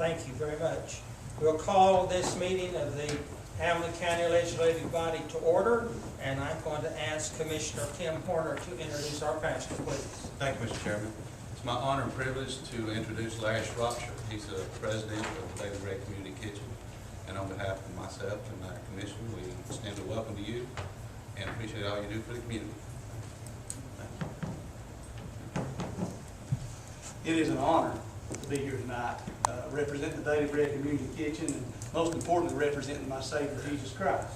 Thank you very much. We'll call this meeting of the Hamilton County Legislative Body to order, and I'm going to ask Commissioner Tim Horner to introduce our pastor, please. Thank you, Mr. Chairman. It's my honor and privilege to introduce Larry Shropshire. He's the president of the Daily Bread Community Kitchen. And on behalf of myself and our commission, we extend a welcome to you and appreciate all you do for the community. Thank you. It is an honor to be here tonight, representing the Daily Bread Community Kitchen, and most importantly, representing my Savior, Jesus Christ.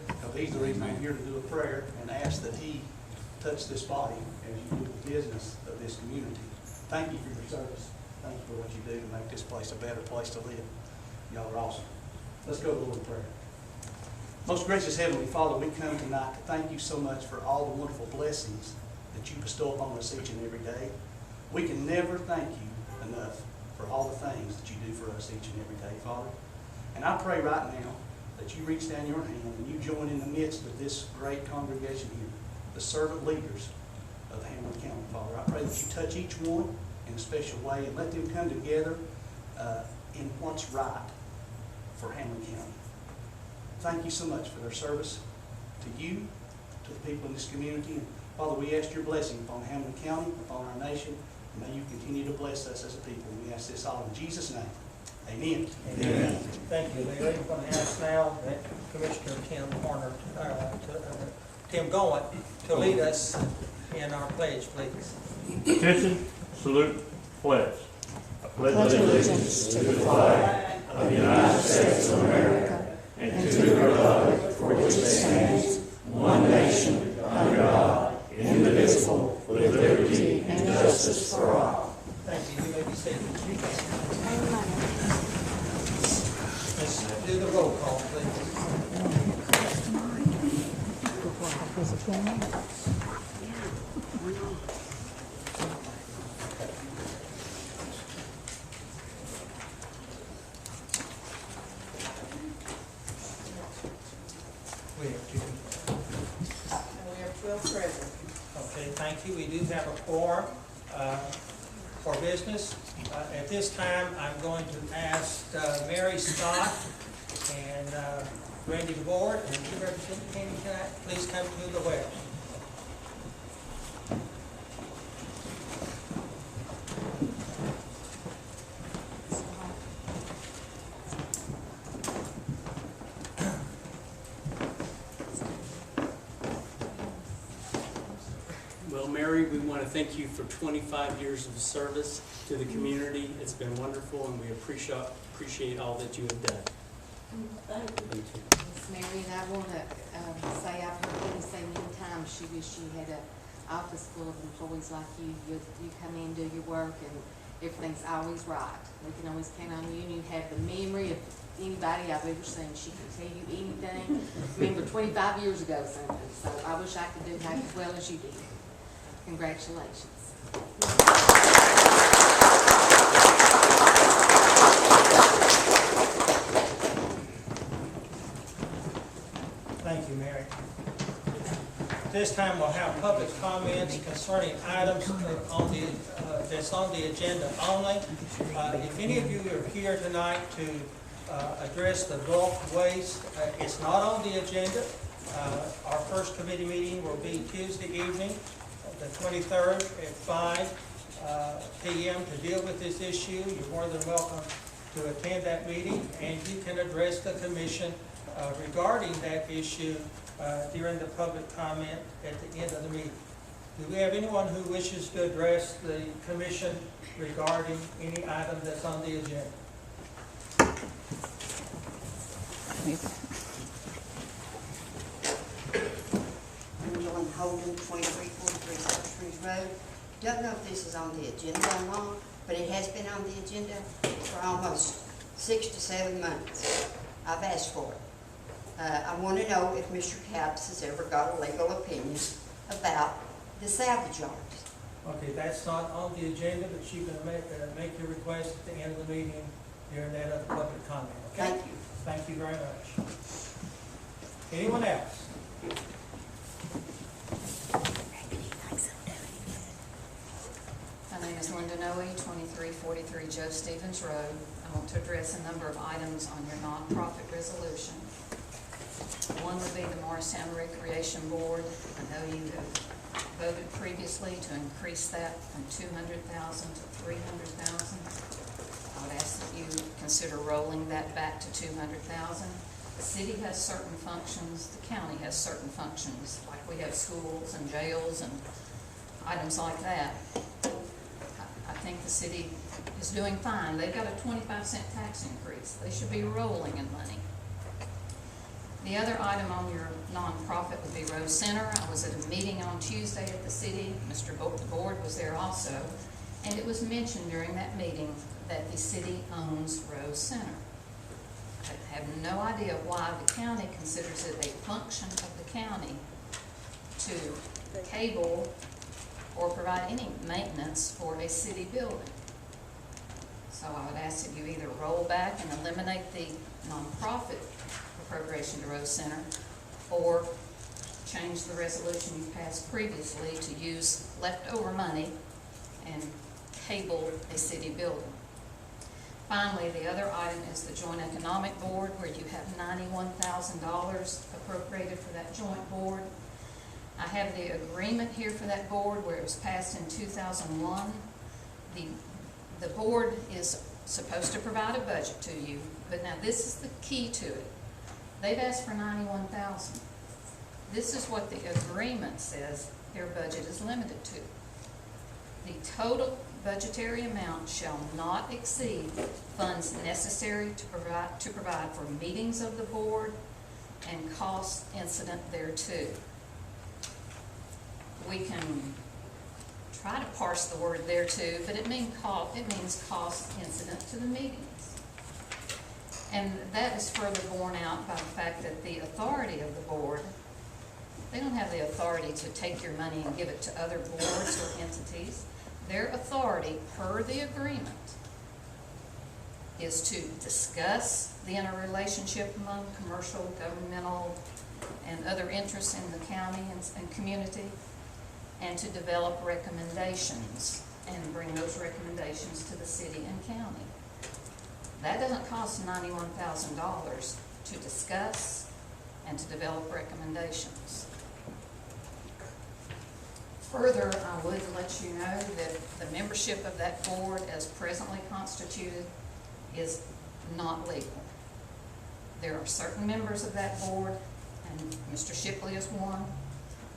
Because He's the reason I'm here to do a prayer and ask that He touch this body as you do the business of this community. Thank you for your service. Thank you for what you do to make this place a better place to live. Y'all are awesome. Let's go to the Lord in prayer. Most gracious Heavenly Father, we come tonight to thank you so much for all the wonderful blessings that you bestow upon us each and every day. We can never thank you enough for all the things that you do for us each and every day, Father. And I pray right now that you reach down your hand and you join in the midst of this great congregation here, the servant leaders of Hamilton County, Father. I pray that you touch each one in a special way and let them come together in what's right for Hamilton County. Thank you so much for their service to you, to the people in this community. And Father, we ask your blessing upon Hamilton County, upon our nation. May you continue to bless us as a people. We ask this all in Jesus' name. Amen. Amen. Thank you, Larry. I'm going to ask now that Commissioner Tim Horner, Tim Goen, to lead us in our pledge, please. Attention, salute, pledge. I pledge allegiance to the flag of the United States of America and to the republic for which it stands, one nation, under God, indivisible, with liberty and justice for all. Thank you. You may be seated. Let's do the roll call, please. We have two. We have 12 present. Okay, thank you. We do have a quorum for business. At this time, I'm going to ask Mary Scott and Randy Ward and you represent Candy tonight. Please come to the well. Well, Mary, we want to thank you for 25 years of service to the community. It's been wonderful, and we appreciate all that you have done. Thank you. Miss Mary, and I want to say, I've heard Penny say many times she wished she had an office full of employees like you. You come in, do your work, and everything's always right. We can always count on you, and you have the memory of anybody I've ever seen. She can tell you anything. Remember 25 years ago something, so I wish I could do half as well as you did. Congratulations. Thank you, Mary. This time we'll have public comments concerning items on the that's on the agenda only. If any of you are here tonight to address the bulk waste, it's not on the agenda. Our first committee meeting will be Tuesday evening, the 23rd at 5 p.m. to deal with this issue. You're more than welcome to attend that meeting, and you can address the commission regarding that issue during the public comment at the end of the meeting. Do we have anyone who wishes to address the commission regarding any item that's on the agenda? John Holden, 2343 Springs Road. Don't know if this is on the agenda or not, but it has been on the agenda for almost 6 to 7 months. I've asked for it. I want to know if Mr. Capps has ever got a legal opinion about the salvage yards. Okay, that's not on the agenda, but you can make your request at the end of the meeting during that other public comment, okay? Thank you. Thank you very much. Anyone else? My name is Linda Noe, 2343 Joe Stevens Road. I want to address a number of items on your nonprofit resolution. One would be the Morristown Recreation Board. I know you have voted previously to increase that from $200,000 to $300,000. I would ask that you consider rolling that back to $200,000. The city has certain functions, the county has certain functions, like we have schools and jails and items like that. I think the city is doing fine. They've got a 25-cent tax increase. They should be rolling in money. The other item on your nonprofit would be Rose Center. I was at a meeting on Tuesday at the city. Mr. Board was there also. And it was mentioned during that meeting that the city owns Rose Center. I have no idea why the county considers it a function of the county to cable or provide any maintenance for a city building. So I would ask that you either roll back and eliminate the nonprofit appropriation to Rose Center, or change the resolution you passed previously to use leftover money and cable a city building. Finally, the other item is the Joint Economic Board, where you have $91,000 appropriated for that joint board. I have the agreement here for that board where it was passed in 2001. The board is supposed to provide a budget to you, but now this is the key to it. They've asked for $91,000. This is what the agreement says their budget is limited to. The total budgetary amount shall not exceed funds necessary to provide for meetings of the board and costs incident thereto. We can try to parse the word thereto, but it means cost incident to the meetings. And that is further borne out by the fact that the authority of the board, they don't have the authority to take your money and give it to other boards or entities. Their authority, per the agreement, is to discuss the interrelationship among commercial, governmental, and other interests in the county and community, and to develop recommendations and bring those recommendations to the city and county. That doesn't cost $91,000 to discuss and to develop recommendations. Further, I would let you know that the membership of that board as presently constituted is not legal. There are certain members of that board, and Mr. Shipley is one,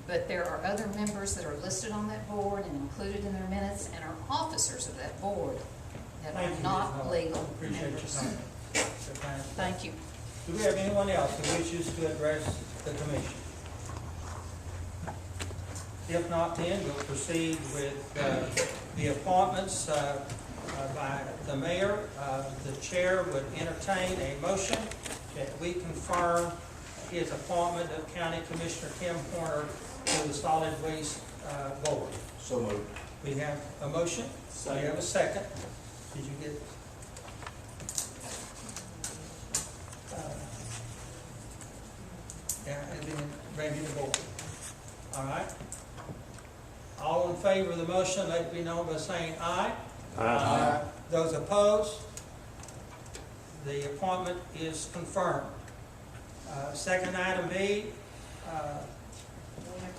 but there are other members that are listed on that board and included in their minutes and are officers of that board that are not legal Appreciate your members. comment. Thank you. Do we have anyone else who wishes to address the commission? If not, then we'll proceed with the appointments by the mayor. The chair would entertain a motion that we confirm his appointment of County Commissioner Tim Horner to the Solid Waste Board. So moved. We have a motion. We have a second. Did you get? Yeah, and then ready to vote. All right. All in favor of the motion, let it be known by saying aye. Aye. Those opposed, the appointment is confirmed. Second item B,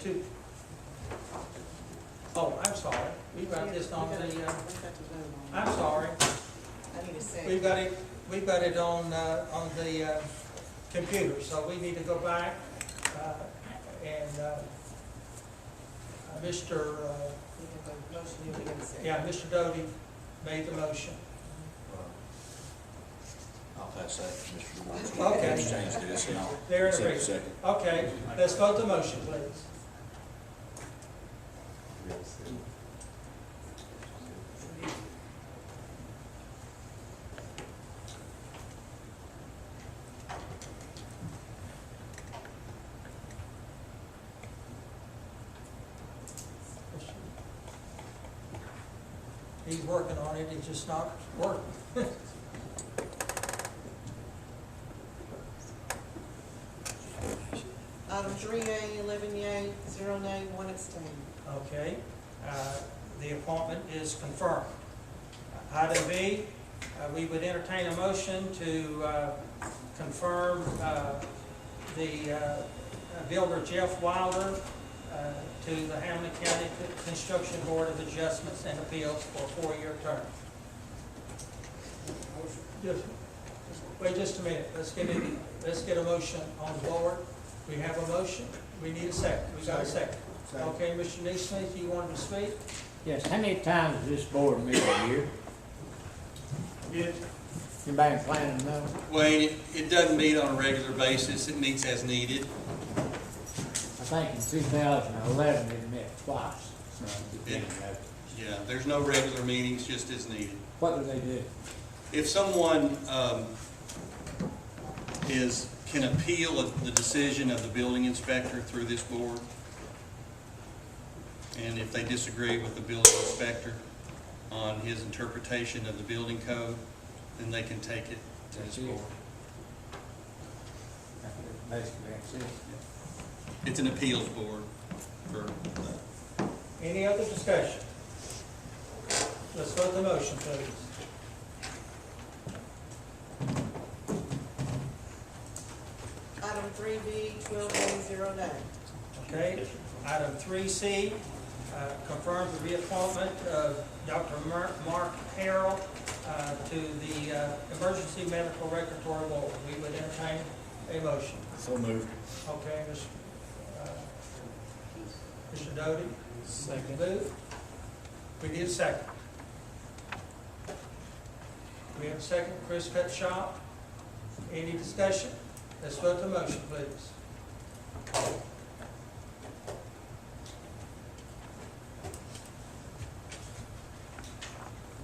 to, oh, I'm sorry, we got this on the, I'm sorry. I need to say. We've got it on the computer, so we need to go back, and Mr. Mr. Doty made the motion. I'll pass that to Mr. DeWine. Okay. Exchange this and I'll They're in accept the agreement. second. Okay, let's vote the motion, please. He's working on it, it's just not working. Item 3A, 11 yea, 0 nay, 1 abstain. Okay, the appointment is confirmed. Item B, we would entertain a motion to confirm the builder Jeff Wilder to the Hamilton County Construction Board of Adjustments and Appeals for a 4-year term. Wait just a minute. Let's get a motion on the board. We have a motion. We need a second. We got a second. Okay, Mr. Neesmith, you wanted to speak? Yes, how many times does this board meet a year? Anybody planning to know? Wayne, it doesn't meet on a regular basis. It meets as needed. I think in 2011 it met twice. Yeah, there's no regular meetings, just as needed. What do they do? If someone can appeal the decision of the building inspector through this board, and if they disagree with the building inspector on his interpretation of the building code, then they can take it to this board. Basically, that's it. It's an appeals board for that. Any other discussion? Let's vote the motion, please. Item 3B, 12A09. Okay. Item 3C, confirm the reappointment of Dr. Mark Harrell to the Emergency Medical Regulatory Board. We would entertain a motion. So moved. Okay, Mr. Doty? Second. Booth? We need a second. We have a second. Chris Cutshaw? Any discussion? Let's vote the motion, please.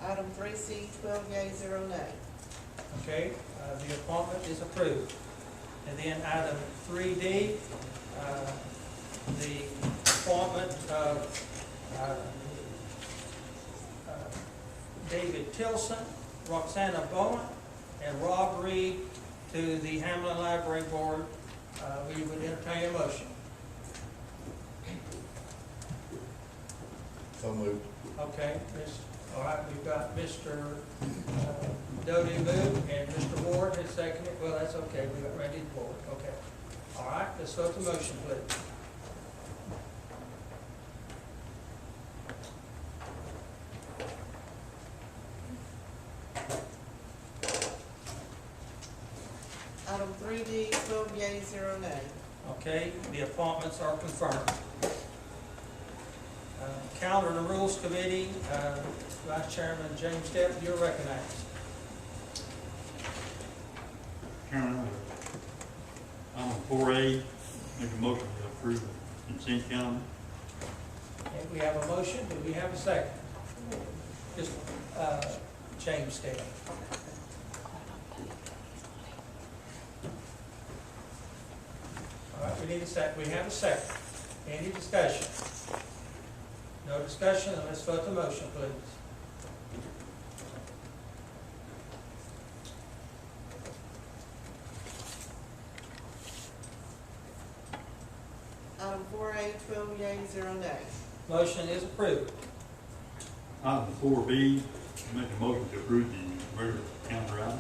Item 3C, 12A09. Okay, the appointment is approved. And then item 3D, the appointment of David Tilson, Roxana Bowen, and Rob Reed to the Hamlin Library Board. We would entertain a motion. So moved. Okay, all right, we've got Mr. Doty moved and Mr. Ward has seconded. Well, that's okay, we got Randy Ward. Okay. All right, let's vote the motion, please. Item 3D, 12A09. Okay, the appointments are confirmed. Calendar and Rules Committee, Vice Chairman James Depp, you're recognized. Chairman, on 4A, make a motion to approve the consent calendar. And we have a motion, do we have a second? Just James Depp. All right, we need a second. We have a second. Any discussion? No discussion, then let's vote the motion, please. Item 4A, 12A09. Motion is approved. Item 4B, make a motion to approve the regular calendar item.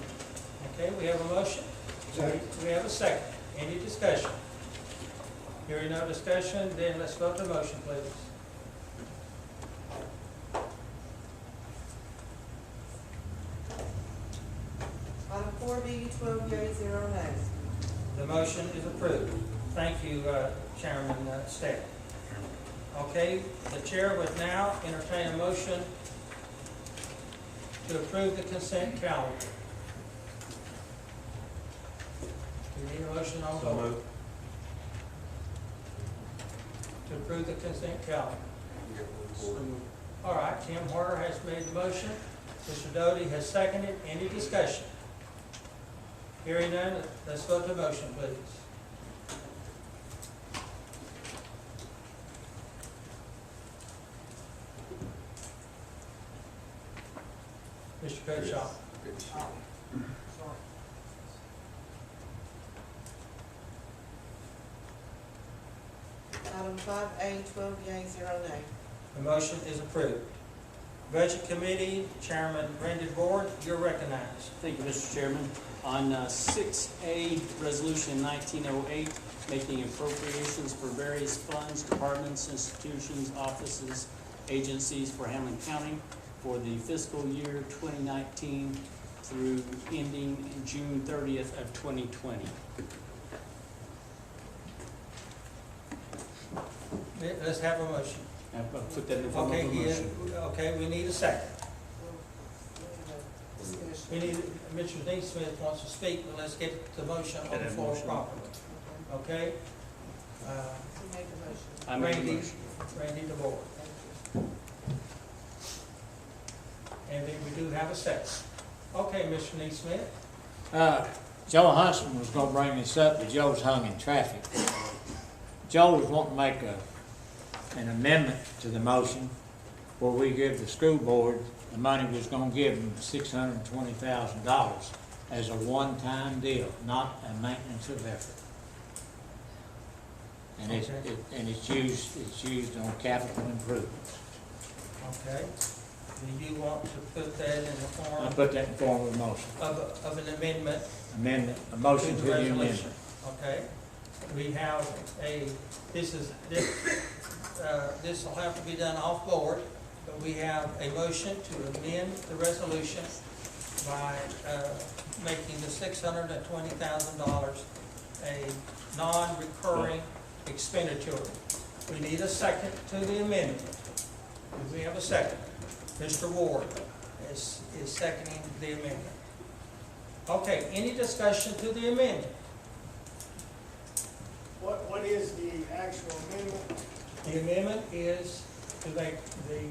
Okay, we have a motion. We have a second. Any discussion? Hearing no discussion, then let's vote the motion, please. Item 4B, 12A09. The motion is approved. Thank you, Chairman Steck. Okay, the chair would now entertain a motion to approve the consent calendar. Do we need a motion on the board? To approve the consent calendar. All right, Tim Harder has made the motion. Mr. Doty has seconded. Any discussion? Hearing none, let's vote the motion, please. Mr. Cutshaw. Item 5A, 12A09. The motion is approved. Budget Committee, Chairman Randy Ward, you're recognized. Thank you, Mr. Chairman. On 6A, Resolution 1908, making appropriations for various funds, departments, institutions, offices, agencies for Hamlin County for the fiscal year 2019 through ending June 30th of 2020. Let's have a motion. I'll put that in the form of a Okay, motion. okay, we need a second. We need, Mr. Neesmith wants to speak, but let's get the motion on the floor properly. Okay? I make a Randy, motion. Randy DeVore. And then we do have a second. Okay, Mr. Neesmith. Joe Huntsman was gonna bring this up, but Joe's hung in traffic. Joe was wanting to make an amendment to the motion where we give the school board, the money was gonna give them $620,000 as a one-time deal, not a maintenance of effort. And it's used on capital improvements. Okay. Do you want to put that in the form I put that in form of a motion. of an amendment? A motion to the resolution? amendment. Okay. We have this will have to be done off board, but we have a motion to amend the resolution by making the $620,000 a non-recurring expenditure. We need a second to the amendment. Do we have a second? Mr. Ward is seconding the amendment. Okay, any discussion to the amendment? What is the actual amendment? The amendment is to make the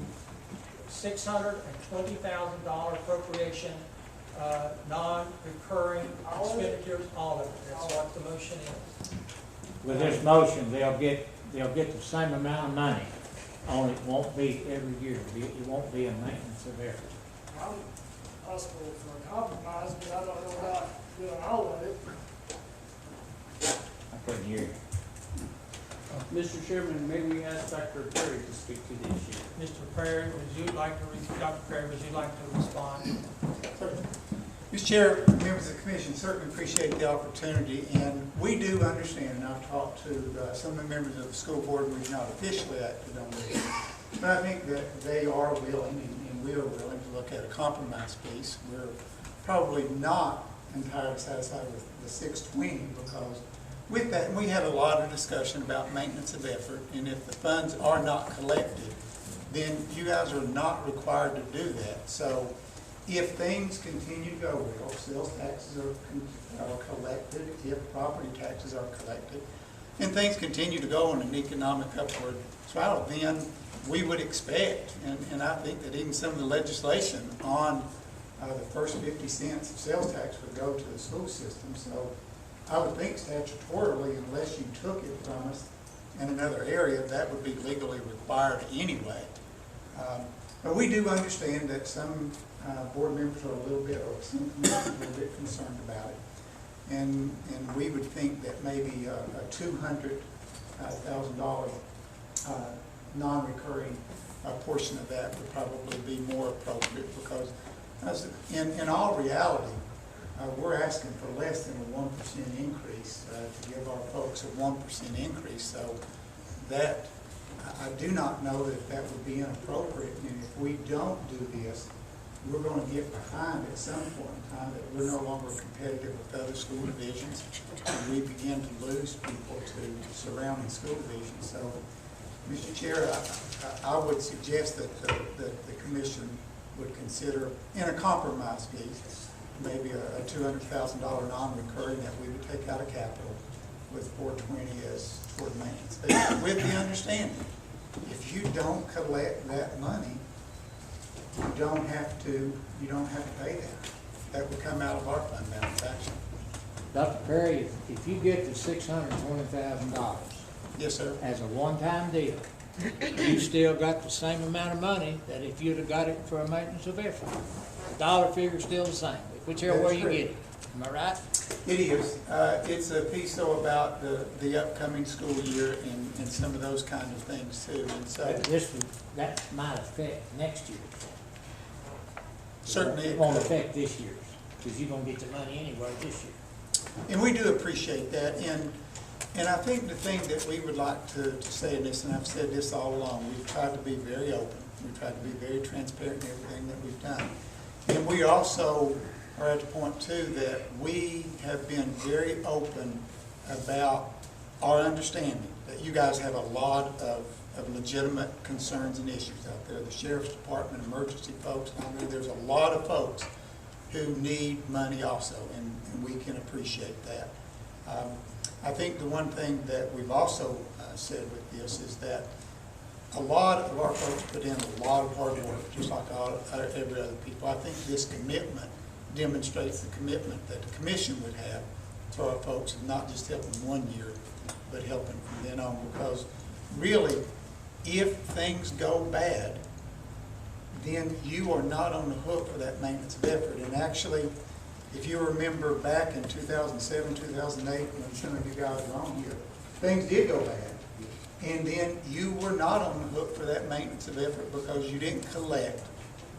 $620,000 appropriation non-recurring expenditures, all of it. That's what the motion is. With this motion, they'll get the same amount of money, only it won't be every year. It won't be a maintenance of effort. I'm possible for a compromise, but I don't know about doing all of it. I couldn't hear you. Mr. Chairman, may we ask Dr. Perry to speak to the issue? Mr. Perry, Dr. Perry, would you like to respond? Mr. Chair, members of the commission, certainly appreciate the opportunity, and we do understand, and I've talked to some of the members of the school board, we've not officially acted on this, but I think that they are willing, and we are willing to look at a compromise piece. We're probably not entirely satisfied with the 620, because with that, we had a lot of discussion about maintenance of effort, and if the funds are not collected, then you guys are not required to do that. So if things continue to go well, sales taxes are collected, if property taxes are collected, and things continue to go on an economic upward spiral, then we would expect, and I think that even some of the legislation on the first 50 cents of sales tax would go to the school system. So I would think statutorily, unless you took it from us in another area, that would be legally required anyway. But we do understand that some board members are a little bit, or some commissioners are a little bit concerned about it. And we would think that maybe a $200,000 non-recurring portion of that would probably be more appropriate, because in all reality, we're asking for less than a 1% increase to give our folks a 1% increase. So that, I do not know that would be inappropriate. And if we don't do this, we're going to get behind at some point in time, that we're no longer competitive with other school divisions, and we begin to lose people to surrounding school divisions. So, Mr. Chair, I would suggest that the commission would consider, in a compromise piece, maybe a $200,000 non-recurring that we would take out of capital, with 420 as toward maintenance, with the understanding, if you don't collect that money, you don't have to pay that. That would come out of our fund balance action. Dr. Perry, if you get the $620,000. Yes, sir. As a one-time deal, you still got the same amount of money that if you'd have got it for a maintenance of effort. The dollar figure's still the same, whichever way you get it. Am I right? It is. It's a piece, though, about the upcoming school year and some of those kind of things, too. And so That might affect next year. Certainly. It won't affect this year's, because you're gonna get the money anyway this year. And we do appreciate that, and I think the thing that we would like to say in this, and I've said this all along, we've tried to be very open, we've tried to be very transparent in everything that we've done. And we also are at the point too that we have been very open about our understanding that you guys have a lot of legitimate concerns and issues out there. The Sheriff's Department, emergency folks, I mean, there's a lot of folks who need money also, and we can appreciate that. I think the one thing that we've also said with this is that a lot of our folks put in a lot of hard work, just like every other people. I think this commitment demonstrates the commitment that the commission would have to our folks, of not just helping 1 year, but helping from then on. Because really, if things go bad, then you are not on the hook for that maintenance of effort. And actually, if you remember back in 2007, 2008, when some of you guys were on here, things did go bad. And then you were not on the hook for that maintenance of effort because you didn't collect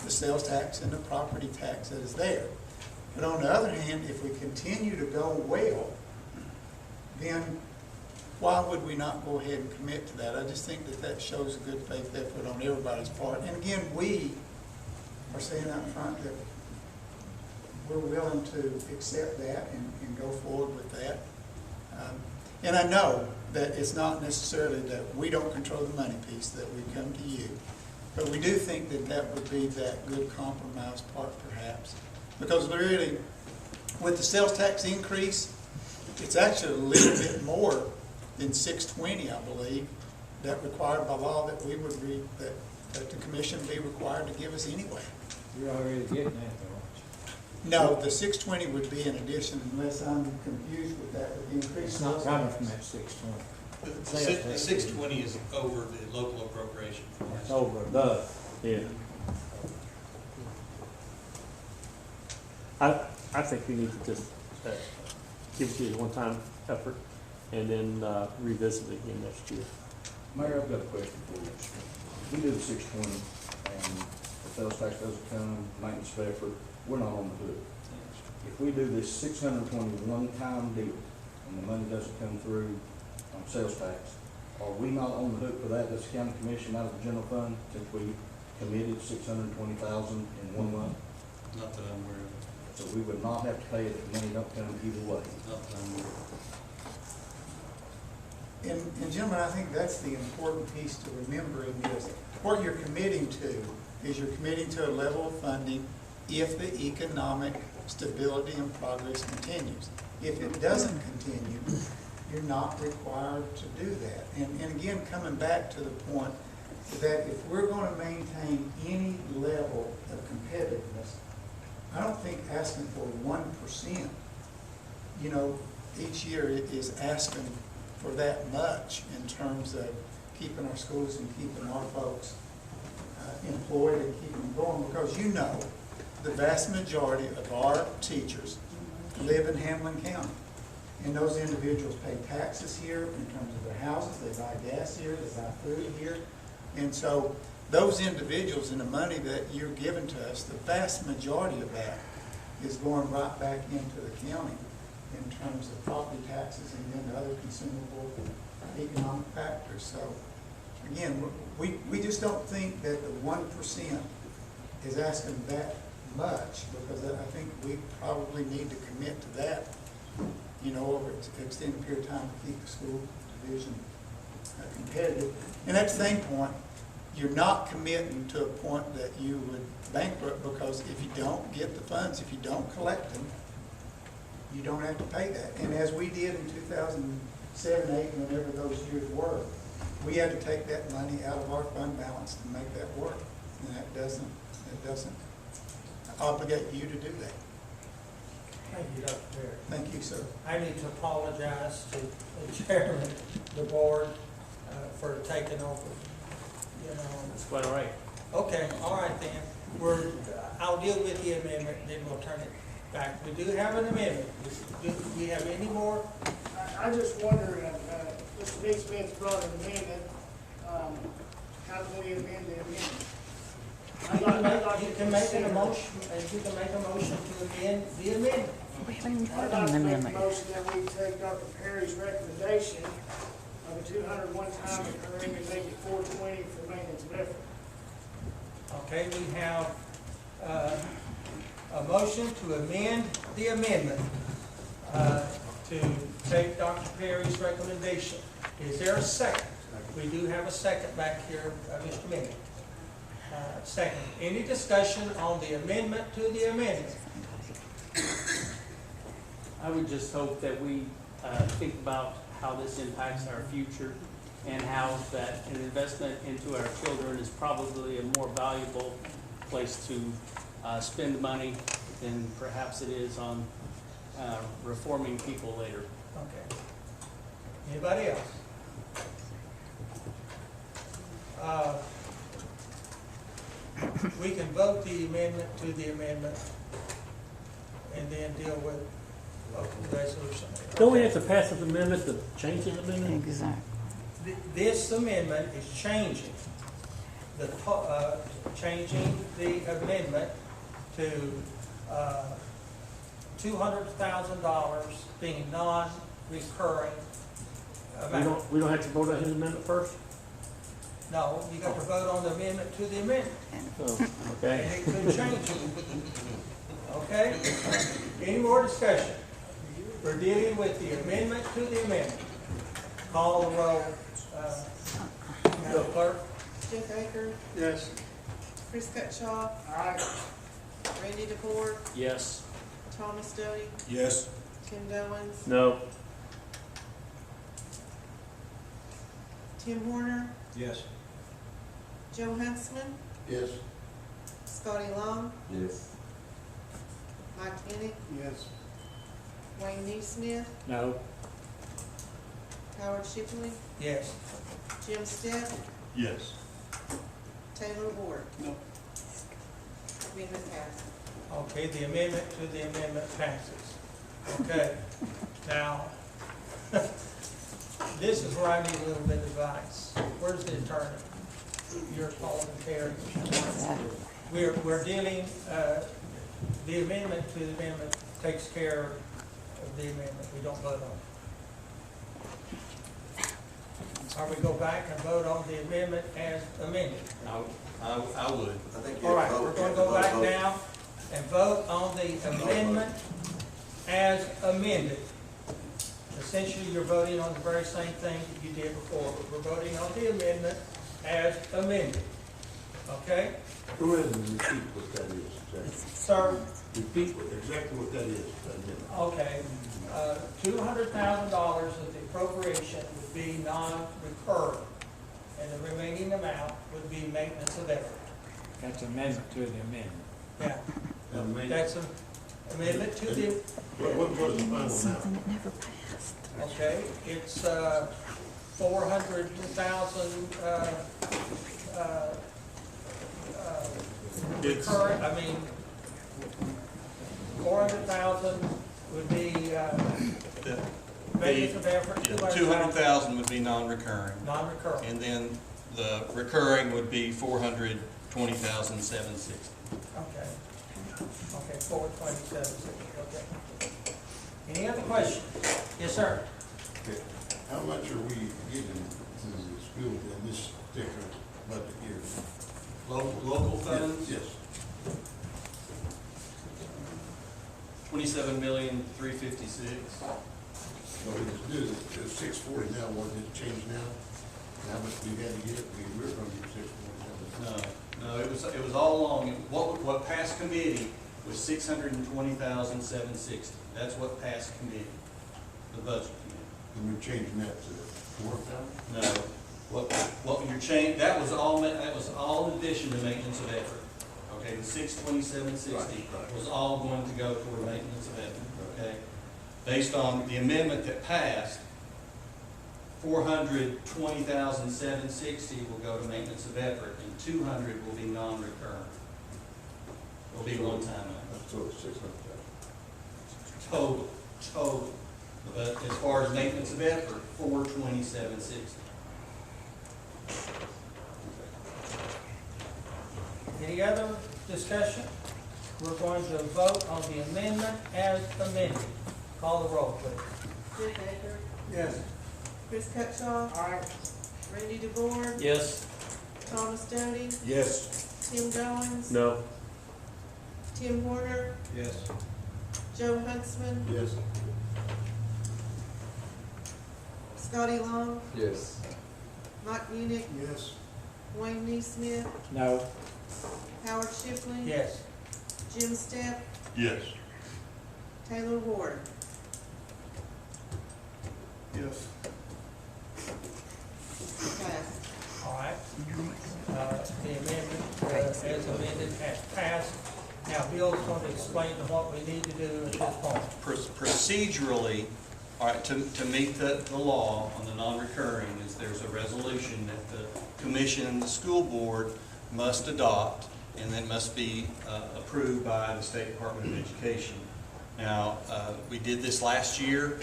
the sales tax and the property tax that is there. But on the other hand, if we continue to go well, then why would we not go ahead and commit to that? I just think that that shows a good faith effort on everybody's part. And again, we are saying out front that we're willing to accept that and go forward with that. And I know that it's not necessarily that we don't control the money piece, that we come to you. But we do think that that would be that good compromise part perhaps. Because really, with the sales tax increase, it's actually a little bit more than $620, I believe, that required by law that we would that the commission be required to give us anyway. You're already getting that, though. No, the $620 would be in addition, unless I'm confused with that, with the increase. It's not coming from that $620. The 620 is over the local appropriation. It's over the. Yeah. I think we need to just give it to you a one-time effort and then revisit it again next year. Mayor, I've got a question for you. We do the 620 and the sales tax doesn't come, maintenance of effort, we're not on the hook. If we do this 620 one-time deal and the money doesn't come through on sales tax, are we not on the hook for that? Does the county commission out of the general fund, since we committed $620,000 in 1 month? Not that I'm aware of. So we would not have to pay it if the money don't come either way. Not that I'm aware of. And gentlemen, I think that's the important piece to remember in this. What you're committing to is you're committing to a level of funding if the economic stability and progress continues. If it doesn't continue, you're not required to do that. And again, coming back to the point that if we're going to maintain any level of competitiveness, I don't think asking for 1%, each year it is asking for that much in terms of keeping our schools and keeping our folks employed and keeping them going, because the vast majority of our teachers live in Hamlin County. And those individuals pay taxes here in terms of their houses, they buy gas here, they buy food here. And so those individuals and the money that you're giving to us, the vast majority of that is going right back into the county in terms of property taxes and then other consumable economic factors. So again, we just don't think that the 1% is asking that much, because I think we probably need to commit to that, over an extended period of time to keep the school division competitive. And at the same point, you're not committing to a point that you would bankrupt, because if you don't get the funds, if you don't collect them, you don't have to pay that. And as we did in 2007, 2008, whenever those years were, we had to take that money out of our fund balance to make that work. And that doesn't obligate you to do that. Thank you, Dr. Perry. Thank you, sir. I need to apologize to the chairman, the board, for taking over, That's quite all right. Okay, all right then. I'll deal with the amendment, then we'll turn it back. We do have an amendment. Do we have any more? I just wonder, Mr. Big Smith brought an amendment, how do we amend the amendment? I'd like you can make an emotion, you can make a motion to amend the amendment. I'd like to make a motion that we take Dr. Perry's recommendation of a 200 one-time recurring and make it 420 for maintenance of effort. Okay, we have, a motion to amend the amendment, to take Dr. Perry's recommendation. Is there a second? We do have a second back here, Mr. Minnie. Second, any discussion on the amendment to the amendment? I would just hope that we think about how this impacts our future and how that an investment into our children is probably a more valuable place to spend money than perhaps it is on reforming people later. Okay. Anybody else? We can vote the amendment to the amendment and then deal with the resolution. Don't we have to pass this amendment to change the amendment? This amendment is changing changing the amendment to $200,000 being non-recurring amount. We don't have to vote on his amendment first? No, you got to vote on the amendment to the amendment. Oh, And okay. it could change it. Okay? Any more discussion? We're dealing with the amendment to the amendment. Call the roll, Madam Clerk. Jeff Baker, Yes. Chris Cutshaw, Aye. Randy DeBoer, Yes. Thomas Doty, Yes. Tim Dowens, No. Tim Horner, Yes. Joe Huntsman, Yes. Scotty Long, Yes. Mike Kenny, Yes. Wayne Neesmith, No. Howard Shipley, Yes. Jim Stitt, Yes. Taylor Ward. No. Amendment passed. Okay, the amendment to the amendment passes. Okay, now, this is where I need a little bit of advice. Where's the attorney? You're parliamentarian. We're dealing, the amendment to the amendment takes care of the amendment. We don't vote on it. Or we go back and vote on the amendment as amended. I would. All right, we're going to go back now and vote on the amendment as amended. Essentially, you're voting on the very same thing that you did before, but we're voting on the amendment as amended. Okay? Go ahead and repeat what that is, exactly. Sir? Repeat exactly what that is, that amendment. Okay. $200,000 of the appropriation would be non-recurring, and the remaining amount would be maintenance of effort. That's amendment to the amendment. Yeah, Amendment. that's an amendment to the, What is the final amount? okay, it's 400,000, recurrent, I mean, 400,000 would be, maintenance of effort, 200,000 would be non-recurring. non-recurring. And then the recurring would be 420,760. Okay. Okay, 427, okay. Any other questions? Yes, sir. Okay. How much are we giving to the school in this particular budget year? Local funds? Yes. 27,356,000. So it was good, it's 640 now, what did it change now? How much we had to get, we were gonna get 640. No, it was all along. What passed committee was 620,760. That's what passed committee, the budget committee. And we're changing that to 4,000? No, what you're changing, that was all in addition to maintenance of effort. Okay, the 620,760 was all going to go toward maintenance of effort, okay? Based on the amendment that passed, 420,760 will go to maintenance of effort, and 200 will be non-recurring. Will be one-time. That's total 600,000. Total. But as far as maintenance of effort, 420,760. Any other discussion? We're going to vote on the amendment as amended. Call the roll, please. Jeff Baker, Yes. Chris Cutshaw, Aye. Randy DeBoer, Yes. Thomas Doty, Yes. Tim Goins, No. Tim Horner, Yes. Joe Huntsman, Yes. Scotty Long, Yes. Mike Munich, Yes. Wayne Neesmith, No. Howard Shipley, Yes. Jim Stepp, Yes. Taylor Ward. Yes. Passed. All right. The amendment as amended has passed. Now, Bill's going to explain what we need to do at this point. Procedurally, all right, to meet the law on the non-recurring is there's a resolution that the commission and the school board must adopt, and then must be approved by the State Department of Education. Now, we did this last year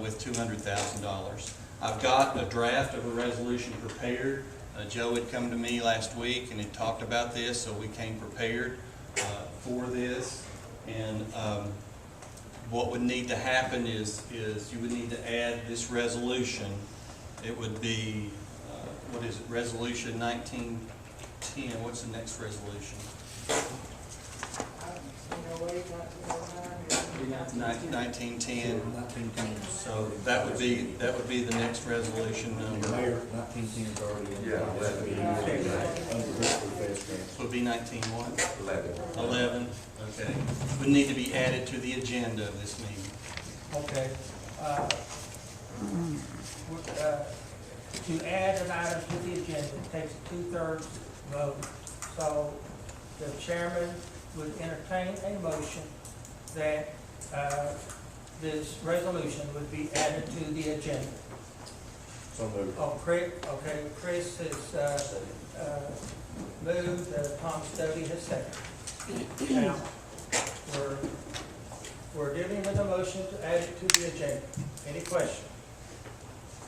with $200,000. I've got a draft of a resolution prepared. Joe had come to me last week and had talked about this, so we came prepared for this. And what would need to happen is you would need to add this resolution. It would be, what is it, Resolution 1910. What's the next resolution? 1910. So that would be the next resolution number. Mayor, 1910 is already in. Would be 19 what? 11. Okay. Would need to be added to the agenda of this meeting. Okay. To add an item to the agenda, it takes a 2/3 vote. So the chairman would entertain a motion that this resolution would be added to the agenda. So moved. Oh, Chris, okay, Chris has moved, Tom Stody has seconded. Now, we're dealing with a motion to add it to the agenda. Any questions?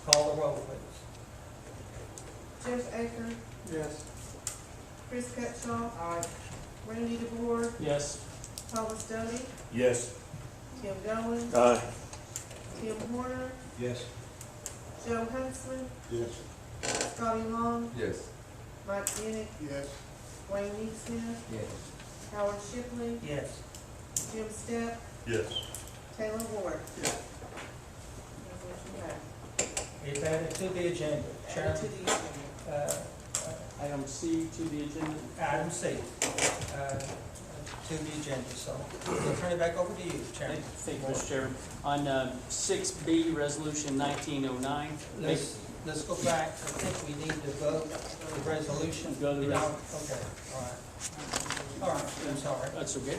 Call the roll, please. Jeff Baker, Yes. Chris Cutshaw, Randy DeBoer, Yes. Thomas Doty, Yes. Tim Goins, Aye. Tim Horner, Yes. Joe Huntsman, Yes. Scotty Long, Yes. Mike Munich, Yes. Wayne Neesmith, Yes. Howard Shipley, Yes. Jim Stepp, Yes. Taylor Ward. Yes. Resolution passed. It's added to the agenda. Add Chairman, to the agenda. Item C to the agenda. Item C, to the agenda, so we'll turn it back over to you, Chairman. Thank you, Mr. Chairman. On 6B, Resolution 1909. Let's go back, I think we need to vote the resolution. Go to the You don't? Okay, all right. All right, I'm sorry. That's okay.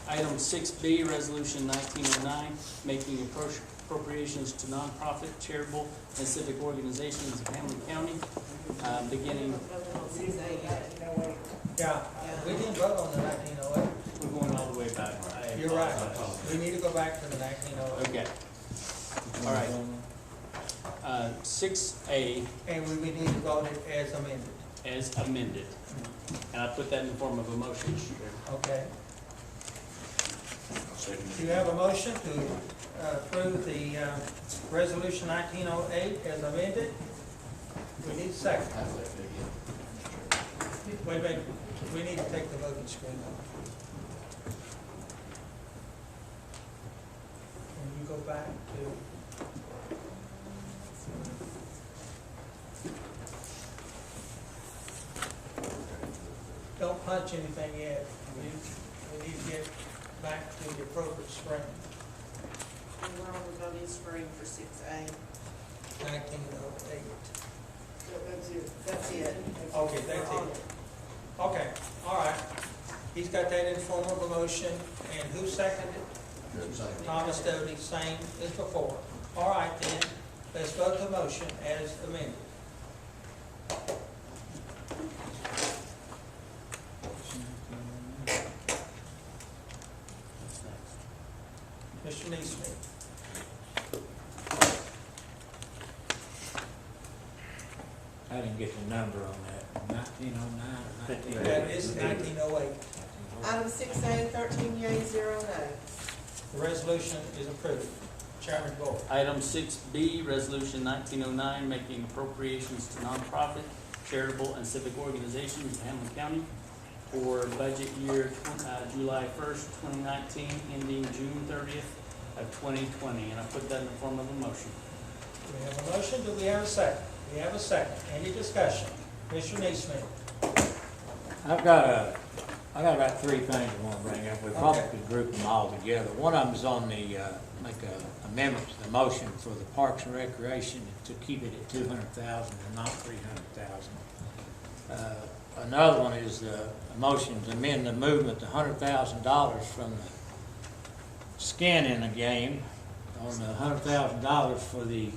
Item 6B, Resolution 1909, making appropriations to nonprofit, charitable, and civic organizations of Hamlin County, beginning, Yeah, we didn't vote on the 1908. we're going all the way back. You're right. We need to go back to the 1908. Okay. All right. 6A And we need to vote it as amended. as amended. And I put that in the form of a motion, Mr. Chairman. Okay. Do you have a motion to approve the resolution 1908 as amended? We need a second. Wait a minute, we need to take the voting screen off. Can you go back to? Don't punch anything yet. We need to get back to the appropriate screen. And we're on the voting screen for 6A. 1908. That's it. That's it. Okay, that's it. Okay, all right. He's got that in the form of a motion, and who seconded it? Thomas Doty, same as before. All right then, let's vote the motion as amended. Mr. Neesmith. I didn't get the number on that. 1909 or 1908? That is 1908. Item 6A, 13 yea, 0 nay. The resolution is approved. Chairman Board. Item 6B, Resolution 1909, making appropriations to nonprofit, charitable, and civic organizations in Hamilton County for budget year July 1st, 2019, ending June 30th of 2020. And I put that in the form of a motion. We have a motion. Do we have a second? We have a second. Any discussion? Commissioner Neesmith. I got about three things I want to bring up. We probably Okay. could group them all together. One of them is on the, make an amendment to the motion for the Parks and Recreation to keep it at 200,000 and not 300,000. Another one is a motion to amend the movement to $100,000 from the skin in the game on the $100,000 for the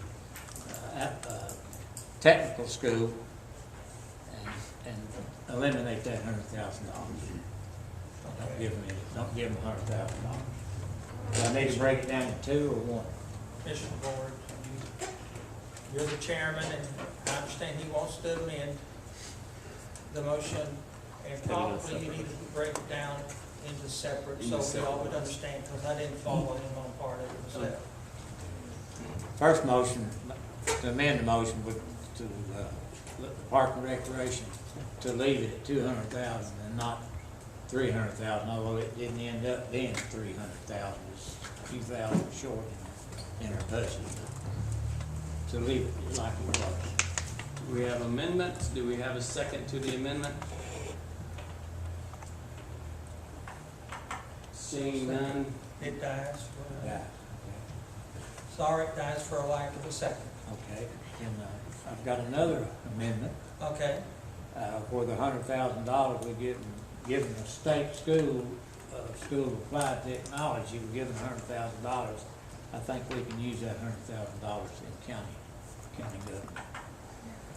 technical school and eliminate that $100,000. Don't give them $100,000. Do I need to break it down to two or one? Commissioner Board, you're the chairman, and I understand he wants to amend the motion, and probably you need to break it down into separate, so we all would understand, because I didn't follow him on part of it myself. First motion, to amend the motion would to the Park and Recreation to leave it at 200,000 and not 300,000, although it didn't end up being 300,000, it's a few thousand short in our budget. To leave it like it was. Do we have amendments? Do we have a second to the amendment? Seeing none, It dies. Yeah. Sorry, it dies for a lack of a second. Okay, and I've got another amendment, Okay, for the $100,000 we're giving the state school, School of Applied Technology, we're giving $100,000. I think we can use that $100,000 in county government.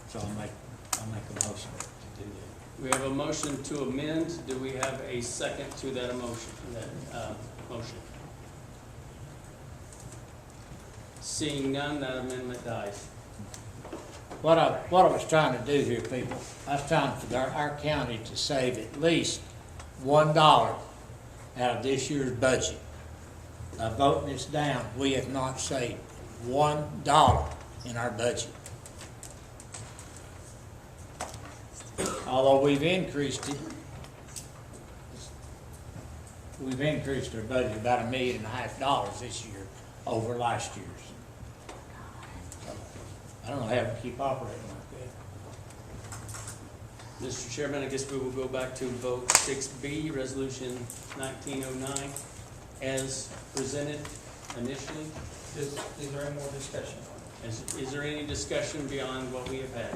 So I'll make a motion to do that. we have a motion to amend. Do we have a second to that motion? Motion. Seeing none, that amendment dies. What I was trying to do here, people, I was trying for our county to save at least $1 out of this year's budget. By voting this down, we have not saved $1 in our budget. Although we've increased it, we've increased our budget about $1.5 million this year over last year's. So, I don't know how to keep operating like that. Mr. Chairman, I guess we will go back to vote 6B, Resolution 1909, as presented initially. is there any more discussion? Is there any discussion beyond what we have had?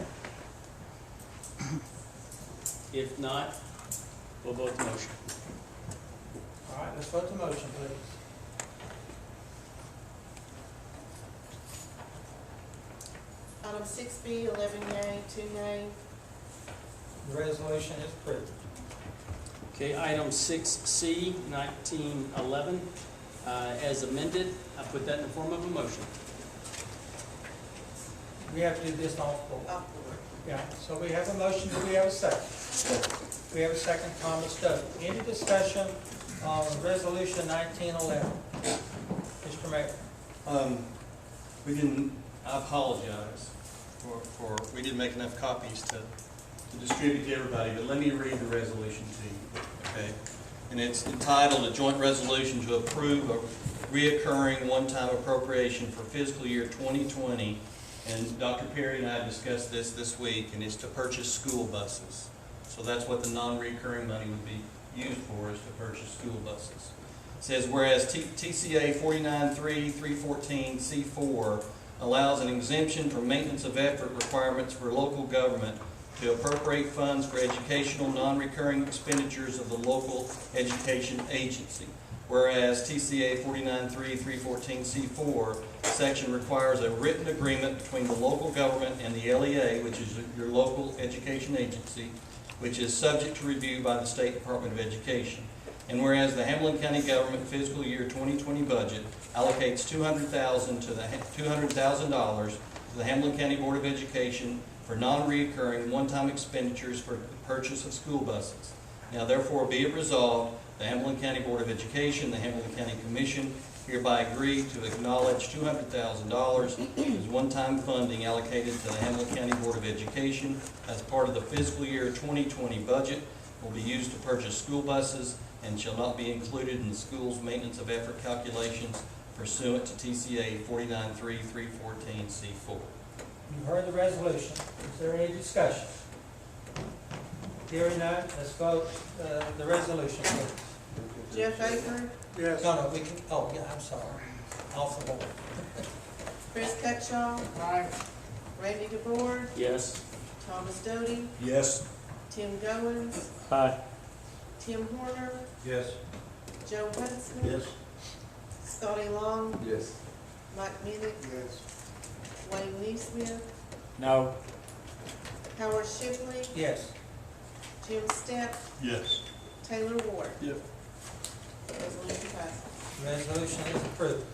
If not, we'll vote the motion. All right, let's vote the motion, please. Item 6B, 11 yea, 2 nay. The resolution is approved. Okay, item 6C, 1911, as amended. I put that in the form of a motion. We have to do this off board. Off board. Yeah, so we have a motion, do we have a second? We have a second, Thomas Doe. Any discussion on resolution 1911? Mr. Mayor. I apologize we didn't make enough copies to distribute to everybody, but let me read the resolution to you, okay? And it's entitled, "A Joint Resolution to Approve a Reoccurring One-Time Appropriation for Fiscal Year 2020." And Dr. Perry and I discussed this week, and it's to purchase school buses. So that's what the non-recurring money would be used for, is to purchase school buses. It says, whereas TCA 49-3-314-C4 allows an exemption from maintenance of effort requirements for local government to appropriate funds for educational non-recurring expenditures of the local education agency. Whereas TCA 49-3-314-C4 section requires a written agreement between the local government and the LEA, which is your local education agency, which is subject to review by the State Department of Education. And whereas the Hamilton County government fiscal year 2020 budget allocates $200,000 to the Hamilton County Board of Education for non-reoccurring one-time expenditures for the purchase of school buses. Now therefore be it resolved, the Hamilton County Board of Education, the Hamilton County Commission hereby agree to acknowledge $200,000 as one-time funding allocated to the Hamilton County Board of Education as part of the fiscal year 2020 budget, will be used to purchase school buses and shall not be included in the school's maintenance of effort calculations pursuant to TCA 49.3.314C4. You heard the resolution. Is there any discussion? Hearing none, let's vote the resolution, please. Jeff Baker, Yes. No, we can, oh, yeah, I'm sorry. Off the board. Chris Cutshaw, Aye. Randy DeBoer, Yes. Thomas Doty, Yes. Tim Goins, Aye. Tim Horner, Yes. Joe Hudson. Yes. Scotty Long, Yes. Mike Minnick, Yes. Wayne Neesmith, No. Howard Shipley, Yes. Jim Stepp, Yes. Taylor Ward. Yep. Resolution passes. Resolution is approved.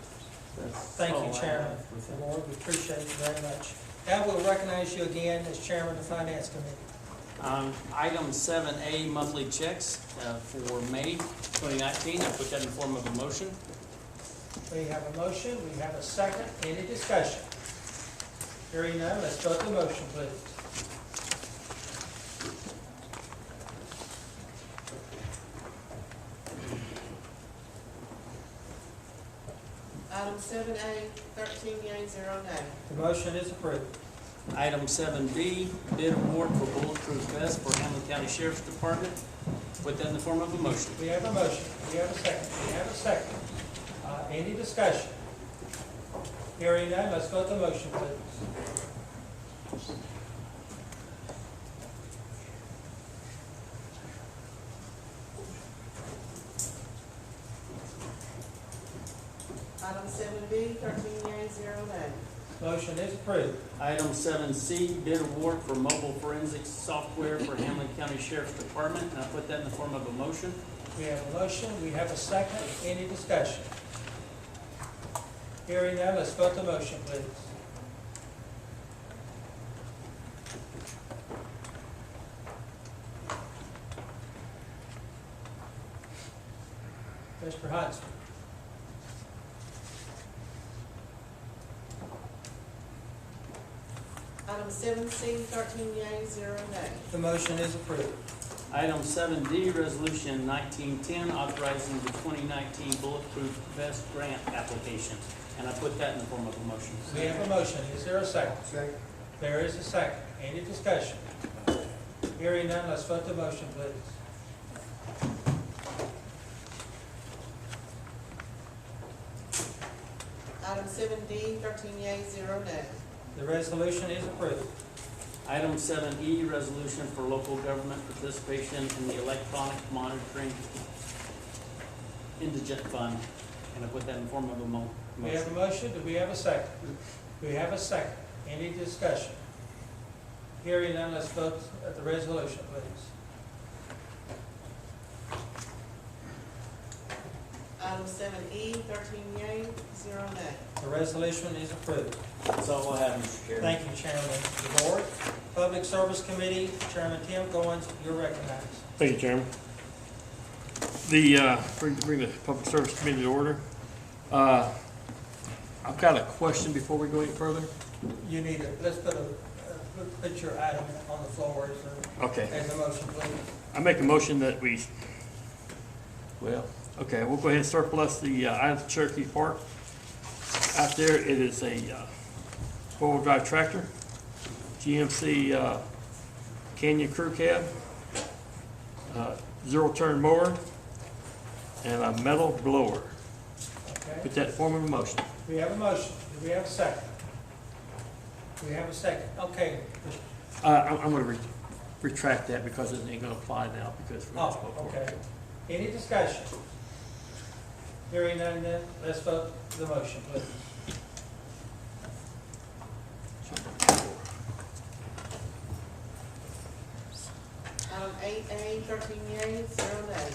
Thank you, Chairman of the board. We appreciate it very much. Now we'll recognize you again as Chairman of the Finance Committee. Item 7A, monthly checks for May 2019. I put that in the form of a motion. We have a motion, we have a second. Any discussion? Hearing none, let's vote the motion, please. Item 7A, 13 yea, 0 nay. The motion is approved. Item 7B, bid award for bulletproof vest for Hamilton County Sheriff's Department. Put that in the form of a motion. We have a motion, we have a second, we have a second. Any discussion? Hearing none, let's vote the motion, please. Item 7B, 13 yea, 0 nay. Motion is approved. Item 7C, bid award for mobile forensics software for Hamilton County Sheriff's Department. And I put that in the form of a motion. We have a motion, we have a second. Any discussion? Hearing none, let's vote the motion, please. Mr. Hudson. Item 7C, 13 yea, 0 nay. The motion is approved. Item 7D, resolution 1910, authorizing the 2019 bulletproof vest grant application. And I put that in the form of a motion. We have a motion. Is there a second? Second. There is a second. Any discussion? Hearing none, let's vote the motion, please. Item 7D, 13 yea, 0 nay. The resolution is approved. Item 7E, resolution for local government participation in the electronic monitoring indigent fund. And I put that in the form of a motion. We have a motion. Do we have a second? We have a second. Any discussion? Hearing none, let's vote the resolution, please. Item 7E, 13 yea, 0 nay. The resolution is approved. That's all I have, Mr. Chairman. Thank you, Chairman of the Board. Public Service Committee, Chairman Tim Goins, you're recognized. Thank you, Chairman. Bring the Public Service Committee to order. I've got a question before we go any further. You need to, let's put your item on the floor Okay. as a motion, please. I make a motion that we'll go ahead and surplus the item to Cherokee Park. Out there, it is a four-wheel drive tractor, GMC Canyon Crew Cab, zero-turn mower, and a metal blower. Okay. Put that in the form of a motion. We have a motion. Do we have a second? We have a second. Okay. I'm going to retract that because it ain't going to apply now because we're not Oh, supposed to. okay. Any discussion? Hearing none, then, let's vote the motion, please. Item 8A, 13 yea, 0 nay.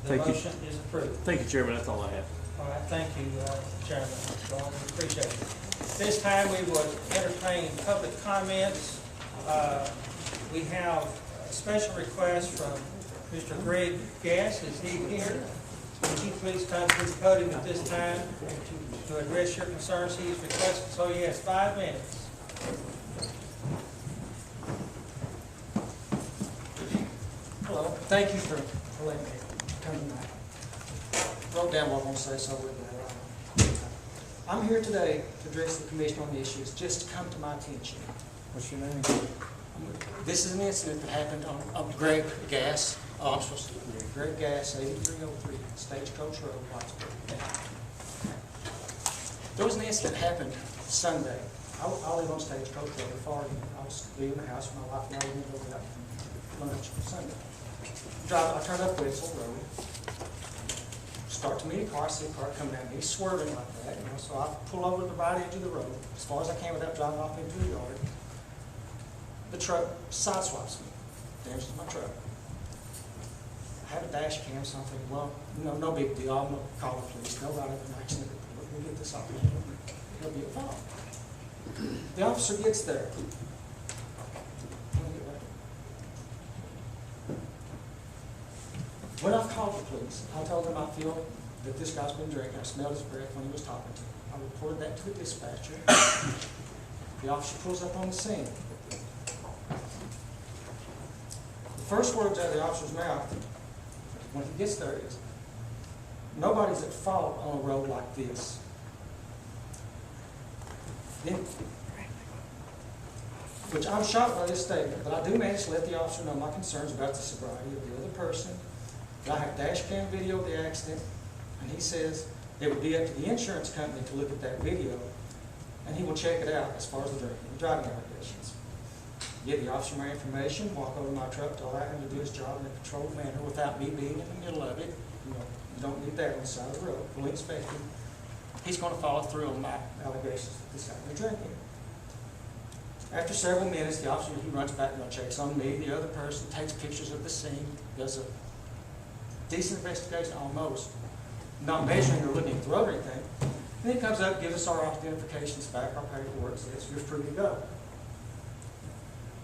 The Thank you. motion is approved. Thank you, Chairman. That's all I have. All right, thank you, Chairman. Dawn, we appreciate it. This time, we would entertain public comments We have a special request from Mr. Greg Gass. Is he here? Would you please come to the podium at this time to address your concerns he's requested? So he has 5 minutes. Hello, thank you for letting me come tonight. Wrote down what I'm going to say, so I'm here today to address the commission on the issues just come to my attention. What's your name? This is an incident that happened on Greg Gass, I'm supposed to be Greg Gass, 8303 Stagecoach Road, Whitesburg. There was an incident that happened Sunday. I live on Stagecoach Road, Fargo. I was leaving the house with my wife and I went over out for lunch on Sunday. I turned up Wetzel Road, start to meet a car, I see a car coming down, he's swerving like that, so I pull over to the right edge of the road, as far as I can without driving off into the yard. The truck sideswipes me, damages my truck. I have a dash cam, so I'm thinking, well, no big deal, I'm gonna call the police, nobody had an accident, we'll get this off, it'll be a problem. The officer gets there. When I called the police, I told them I feel that this guy's been drinking. I smelled his breath when he was talking to me. I reported that to the dispatcher. The officer pulls up on the scene. The first words out of the officer's mouth when he gets there is, nobody's at fault on a road like this. Then, which I'm shocked by this statement, but I do manage to let the officer know my concerns about the sobriety of the other person. I have dash cam video of the accident, and he says it would be up to the insurance company to look at that video, and he will check it out as far as the driving allegations. Give the officer my information, walk over to my truck to allow him to do his job in a controlled manner without me being in the middle of it. You don't need that on the side of the road. We'll inspect him. He's going to follow through on my allegations that this guy's been drinking. After several minutes, the officer, he runs back and checks on me. The other person takes pictures of the scene, does a decent investigation almost, not measuring or looking at the road or anything. And he comes up, gives us our identifications back, our paperwork, says, you're free to go.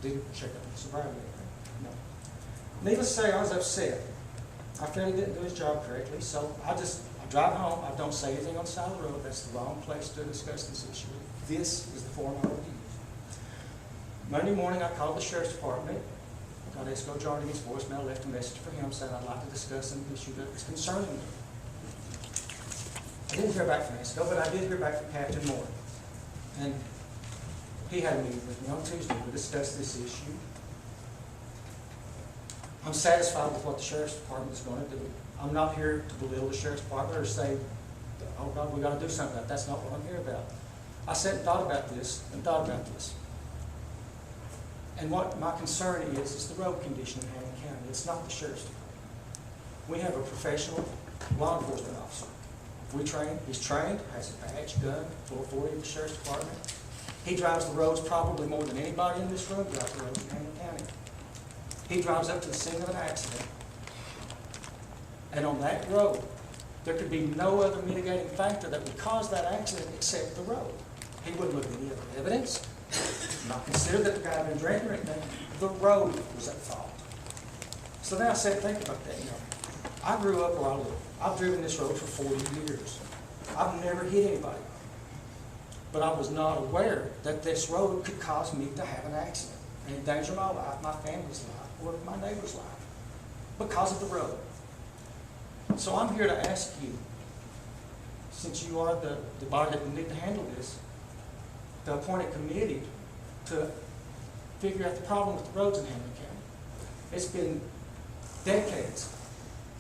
Didn't check up on the sobriety or anything. No. Needless to say, I was upset. I felt he didn't do his job correctly, so I drive home. I don't say anything on the side of the road. That's the wrong place to discuss this issue. This is the forum I would use. Monday morning, I called the sheriff's department. Got Esco Jardini's voicemail, left a message for him saying I'd like to discuss an issue that is concerning me. I didn't hear back from Esco, but I did hear back from Captain Moore. And he had a meeting with me on Tuesday to discuss this issue. I'm satisfied with what the sheriff's department is going to do. I'm not here to belittle the sheriff's department or say, oh God, we got to do something about it. That's not what I'm here about. I sat and thought about this and thought about this. And what my concern is the road condition in Hamilton County. It's not the sheriff's department. We have a professional law enforcement officer. He's trained, has a badge, gun, full authority of the sheriff's department. He drives the roads probably more than anybody in this room drives the roads in Hamilton County. He drives up to the scene of an accident. And on that road, there could be no other mitigating factor that would cause that accident except the road. He wouldn't look at any other evidence. Not consider that the guy had been drinking or anything. The road was at fault. So then I said, think about that. I grew up where I live. I've driven this road for 40 years. I've never hit anybody. But I was not aware that this road could cause me to have an accident and endanger my life, my family's life, or my neighbor's life because of the road. So I'm here to ask you, since you are the body that will need to handle this, to appoint a committee to figure out the problem with the roads in Hamilton County. It's been decades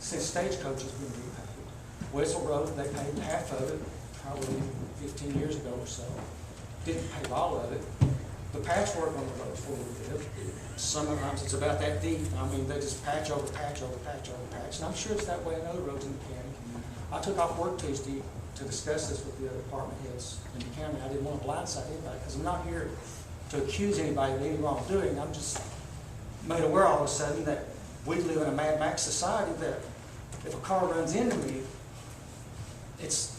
since Stagecoach has been repaid. Wetzel Road, they paid half of it, probably 15 years ago or so. Didn't pay all of it. The patchwork on the roads where we live, sometimes it's about that deep. I mean, they just patch over patch over patch over patch. And I'm sure it's that way in other roads in the county. I took off work Tuesday to discuss this with the other department heads in the county. I didn't want to blindside anybody because I'm not here to accuse anybody of any wrongdoing. I'm just made aware all of a sudden that we live in a Mad Max society that if a car runs into me, it's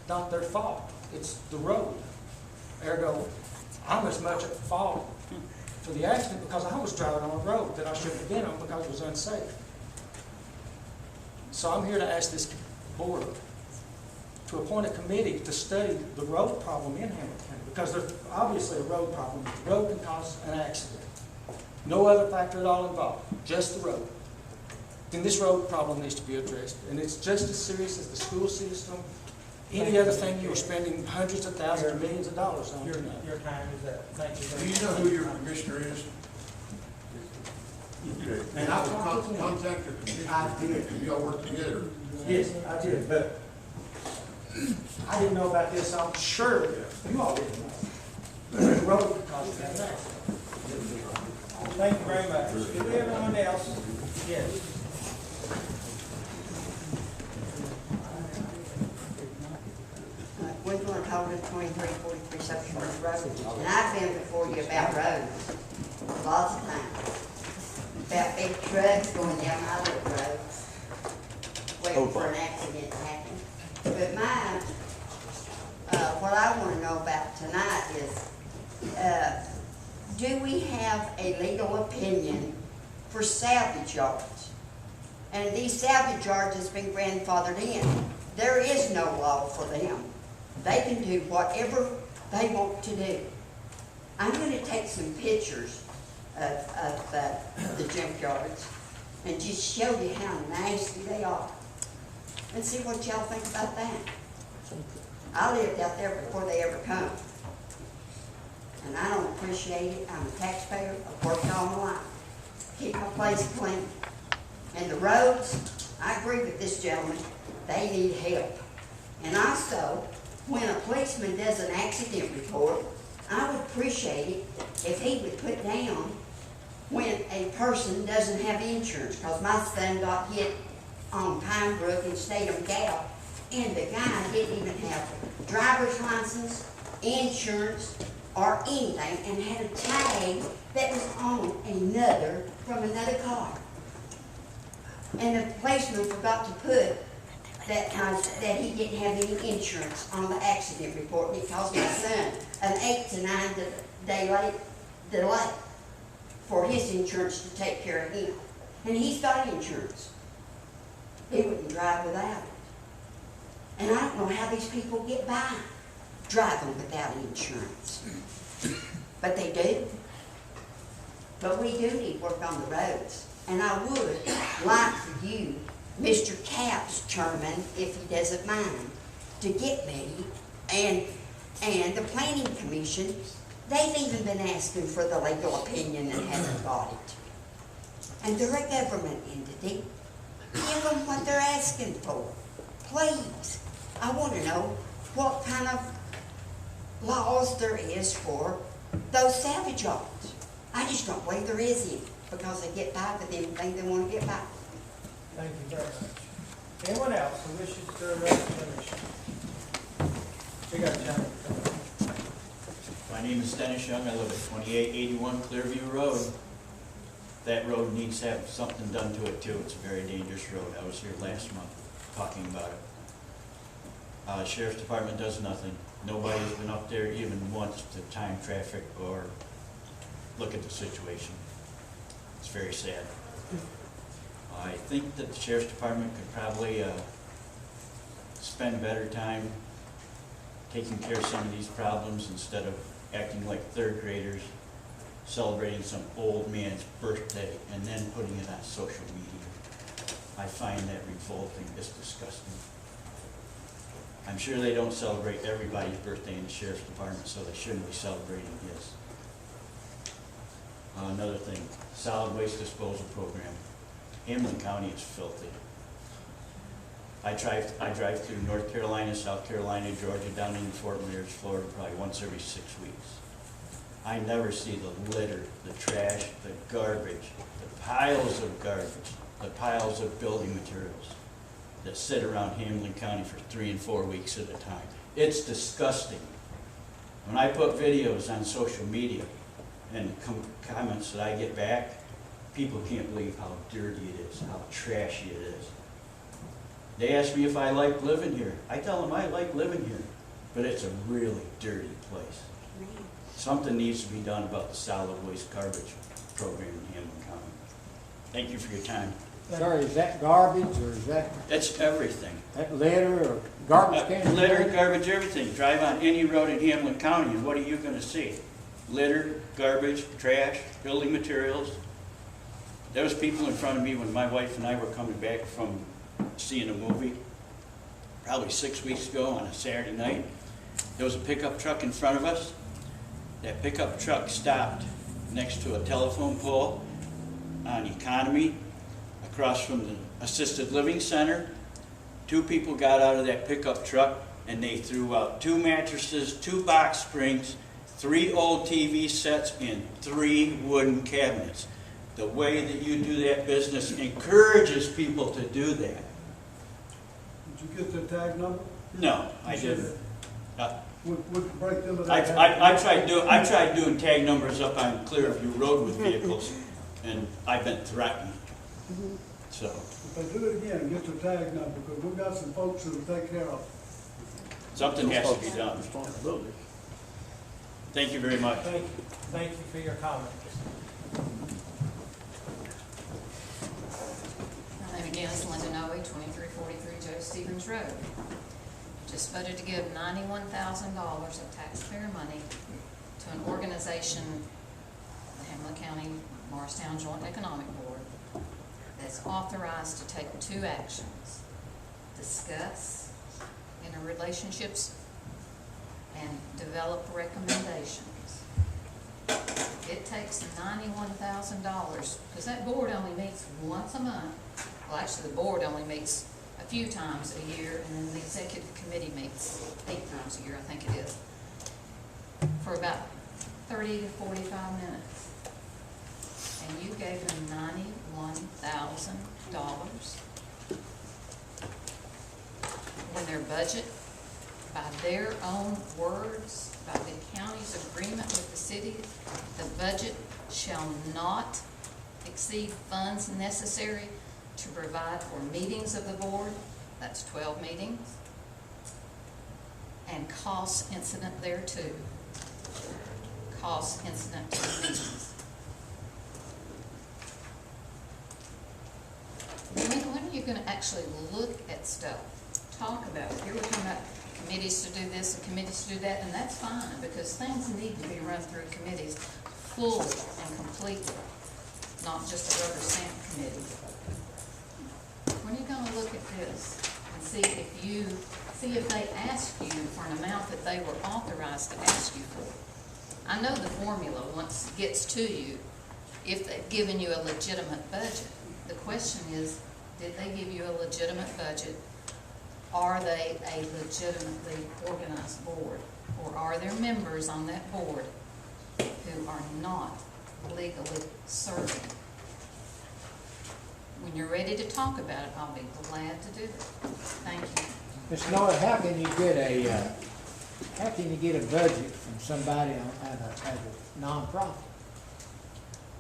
not their fault. It's the road. Ergo, I'm as much at fault for the accident because I was driving on a road that I shouldn't have been on because it was unsafe. So I'm here to ask this board to appoint a committee to study the road problem in Hamilton County, because there's obviously a road problem. The road can cause an accident. No other factor at all involved, just the road. Then this road problem needs to be addressed, and it's just as serious as the school system, any other thing you were spending hundreds of thousands or millions of dollars on. Your time is up. Thank you Do very you much. know who your commissioner is? Okay. And I talked to him. Contact your commissioner. I did. And y'all work together. Yes, I did, but I didn't know about this. I'm sure you all didn't know. The road caused that accident. Thank you very much. Do we have anyone else? Yes. We're going to hold it 2343 Subterranean Road, and I've been before you about roads, lots of times. About big trucks going down my little roads, waiting for an accident to happen. But mine, what I want to know about tonight is, do we have a legal opinion for salvage yards? And these salvage yards has been grandfathered in. There is no law for them. They can do whatever they want to do. I'm going to take some pictures of the junkyards and just show you how nasty they are. And see what y'all think about that. I lived out there before they ever come. And I don't appreciate it. I'm a taxpayer. I've worked all my life. Keep my place clean. And the roads, I agree with this gentleman, they need help. And also, when a policeman does an accident report, I would appreciate it if he would put down when a person doesn't have insurance. Because my son got hit on Pine Brook in Statham Gap, and the guy didn't even have driver's license, insurance, or anything, and had a tag that was on from another car. And the policeman forgot to put that he didn't have any insurance on the accident report, and it caused my son an 8 to 9 day delay for his insurance to take care of him. And he's got insurance. He wouldn't drive without it. And I don't know how these people get by driving without insurance. But they do. But we do need work on the roads. And I would like for you, Mr. Capps, Chairman, if he doesn't mind, to get me and the Planning Commission. They've even been asking for the legal opinion and haven't got it. And they're a government entity. Give them what they're asking for. Please. I want to know what kind of laws there is for those salvage yards. I just don't believe there is any, because they get by with anything they want to get by. Thank you very much. Anyone else who wishes to address the commission? We got a gentleman. My name is Dennis Young. I live at 2881 Clearview Road. That road needs to have something done to it too. It's a very dangerous road. I was here last month talking about it. Sheriff's Department does nothing. Nobody's been up there even once to time traffic or look at the situation. It's very sad. I think that the Sheriff's Department could probably spend better time taking care of some of these problems instead of acting like third graders, celebrating some old man's birthday and then putting it on social media. I find that revolting. It's disgusting. I'm sure they don't celebrate everybody's birthday in the Sheriff's Department, so they shouldn't be celebrating his. Another thing, solid waste disposal program. Hamilton County is filthy. I drive through North Carolina, South Carolina, Georgia, down into Fort Myers, Florida, probably once every 6 weeks. I never see the litter, the trash, the garbage, the piles of garbage, the piles of building materials that sit around Hamilton County for 3 and 4 weeks at a time. It's disgusting. When I put videos on social media and comments that I get back, people can't believe how dirty it is, how trashy it is. They ask me if I like living here. I tell them I like living here, but it's a really dirty place. something needs to be done about the solid waste garbage program in Hamilton County. Thank you for your time. Sir, is that garbage or is that, That's everything. that litter or garbage can? Litter, garbage, everything. Drive on any road in Hamlin County, and what are you gonna see? Litter, garbage, trash, building materials. There was people in front of me when my wife and I were coming back from seeing a movie, probably 6 weeks ago on a Saturday night. There was a pickup truck in front of us. That pickup truck stopped next to a telephone pole on Economy, across from the assisted living center. 2 people got out of that pickup truck and they threw out 2 mattresses, 2 box springs, 3 old TV sets, and 3 wooden cabinets. The way that you do that business encourages people to do that. Did you get the tag number? No, I didn't. We could break them. I tried doing tag numbers up on Clearview Road with vehicles, and I've been threatened. So. If they do it again, get your tag number, because we've got some folks who will take care of it. Something has to be done. Thank you very much. Thank you for your comments. My name again is Linda Noe, 2343 Joe Stevens Road. Just voted to give $91,000 of taxpayer money to an organization, the Hamlin County Morristown Joint Economic Board, that's authorized to take 2 actions: discuss interrelationships and develop recommendations. It takes $91,000, because that board only meets once a month. Well, actually, the board only meets a few times a year, and then the executive committee meets 8 times a year, I think it is, for about 30 to 45 minutes. And you gave them $91,000 when their budget, by their own words, by the county's agreement with the city, the budget shall not exceed funds necessary to provide for meetings of the board, that's 12 meetings, and costs incident thereto. Costs incident to the meetings. When are you going to actually look at stuff, talk about it? Here we're talking about committees to do this and committees to do that, and that's fine, because things need to be run through committees fully and completely, not just a rubber stamp committee. When are you going to look at this and see if they ask you for an amount that they were authorized to ask you for? I know the formula once it gets to you, if they've given you a legitimate budget. The question is, did they give you a legitimate budget? Are they a legitimately organized board? Or are there members on that board who are not legally serving? When you're ready to talk about it, I'll be glad to do it. Thank you. Ms. Noah, how can you get a budget from somebody at a nonprofit?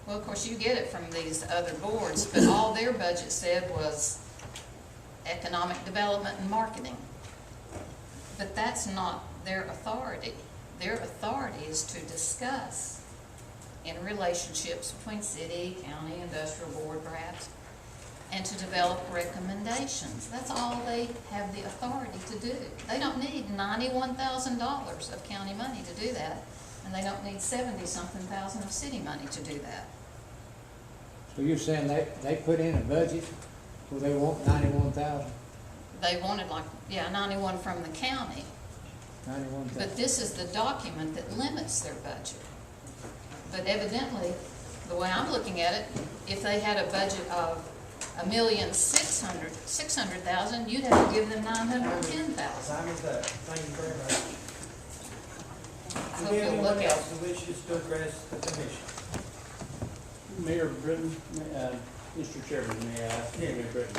Well, of course, you get it from these other boards, but all their budget said was economic development and marketing. But that's not their authority. Their authority is to discuss interrelationships between city, county, industrial board perhaps, and to develop recommendations. That's all they have the authority to do. They don't need $91,000 of county money to do that, and they don't need 70-something thousand of city money to do that. So you're saying they put in a budget where they want 91,000? They wanted 91 from the county. 91,000. But this is the document that limits their budget. But evidently, the way I'm looking at it, if they had a budget of $1,600,000, you'd have to give them $910,000. Thank you very much. I Is hope there you'll anyone look at else who wishes to address the commission? Mayor Britton, Mr. Chairman, may I ask? Yes. Mayor Britton.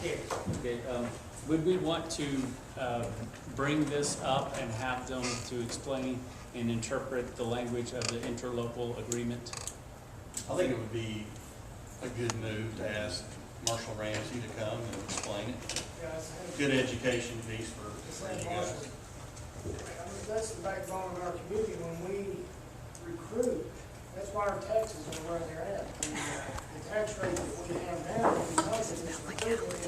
Yes. Okay, would we want to bring this up and have them to explain and interpret the language of the interlocal agreement? I think it would be a good move to ask Marshall Ramsey to come and explain it. Good education piece for you guys. That's the backbone of our community. When we recruit. That's why our taxes are where they're at. The tax rate that we have now, because of this recruitment,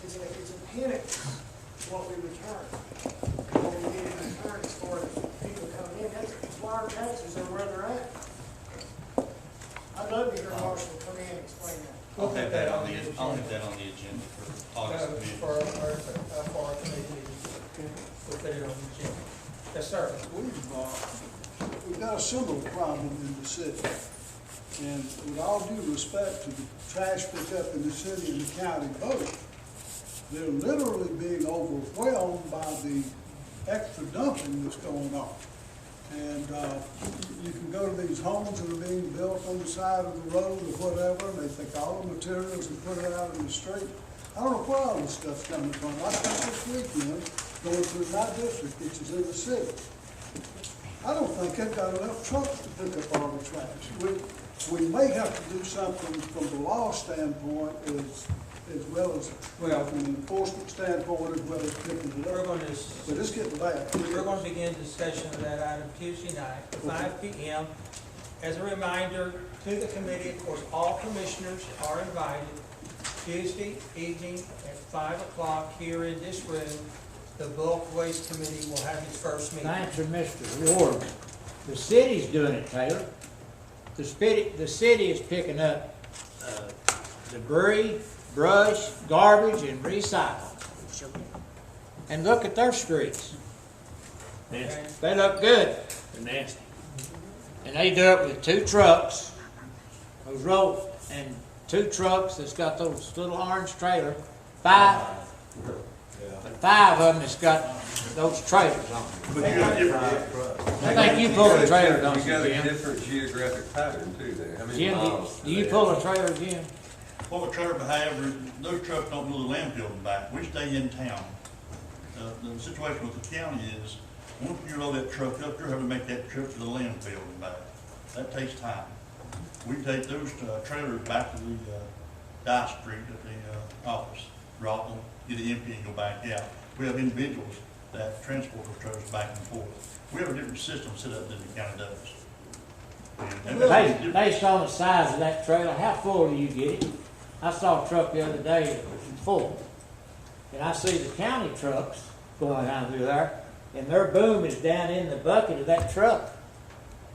it's a penny to what we return. What we get in return as far as people coming in, that's why our taxes are where they're at. I'd love to hear Marshall come in and explain that. I'll have that on the agenda for August meeting. For our committee meeting. We'll put it on the agenda. Yes, sir. We've got a similar problem in the city. And with all due respect to the trash pickup in the city and the county both, they're literally being overwhelmed by the extra dumping that's going on. And you can go to these homes that are being built on the side of the road or whatever, and they take all the materials and put it out in the street. I don't know where all this stuff's coming from. I spent this weekend going through my district, which is in the city. I don't think they've got enough trucks to pick up all the trash. We may have to do something from the law standpoint as well as, from an enforcement standpoint as well as picking it up. But it's getting bad. We're going to begin discussion of that item Tuesday night, 5 p.m. As a reminder to the committee, of course, all commissioners are invited Tuesday evening at 5 o'clock here in this room. The Bulk Waste Committee will have its first meeting. Thanks to Mr. Ward. The city's doing it, Taylor. The city is picking up debris, brush, garbage, and recycle. And look at their streets. They look good. They're nasty. And they do it with 2 trucks, those roads, and 2 trucks that's got those little orange trailers. 5 of them that's got those trailers on them. I think you pull a trailer, don't you, Jim? You got a different geographic pattern too there. How many Jim, miles do you pull a trailer, Jim? What the trailer behavior, those trucks don't go to the landfill and back. We stay in town. The situation with the county is, once you load that truck up, you're having to make that trip to the landfill and back. That takes time. We take those trailers back to the die street at the office, drop them, get it empty and go back out. We have individuals that transport those trailers back and forth. We have a different system set up than the county does. Based on the size of that trailer, how full do you get it? I saw a truck the other day that was full. And I see the county trucks going down through there, and their boom is down in the bucket of that truck.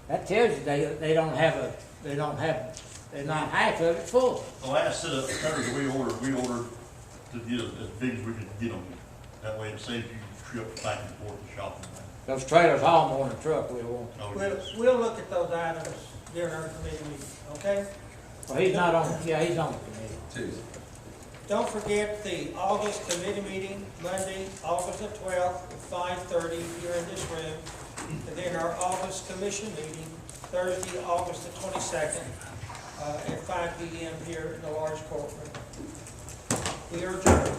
That tells you they're not half of it full. The last set of trailers we ordered to get as big as we could get them. That way it saves you trips back and forth to shopping. Those trailers haul more than a truck will. We'll look at those items during our committee meeting, okay? Well, he's not on, he's on the committee. Tuesday. Don't forget the August committee meeting, Monday, August the 12th, at 5:30 here in this room. And then our August commission meeting, Thursday, August the 22nd, at 5 p.m. here in the large courtroom. We are adjourned.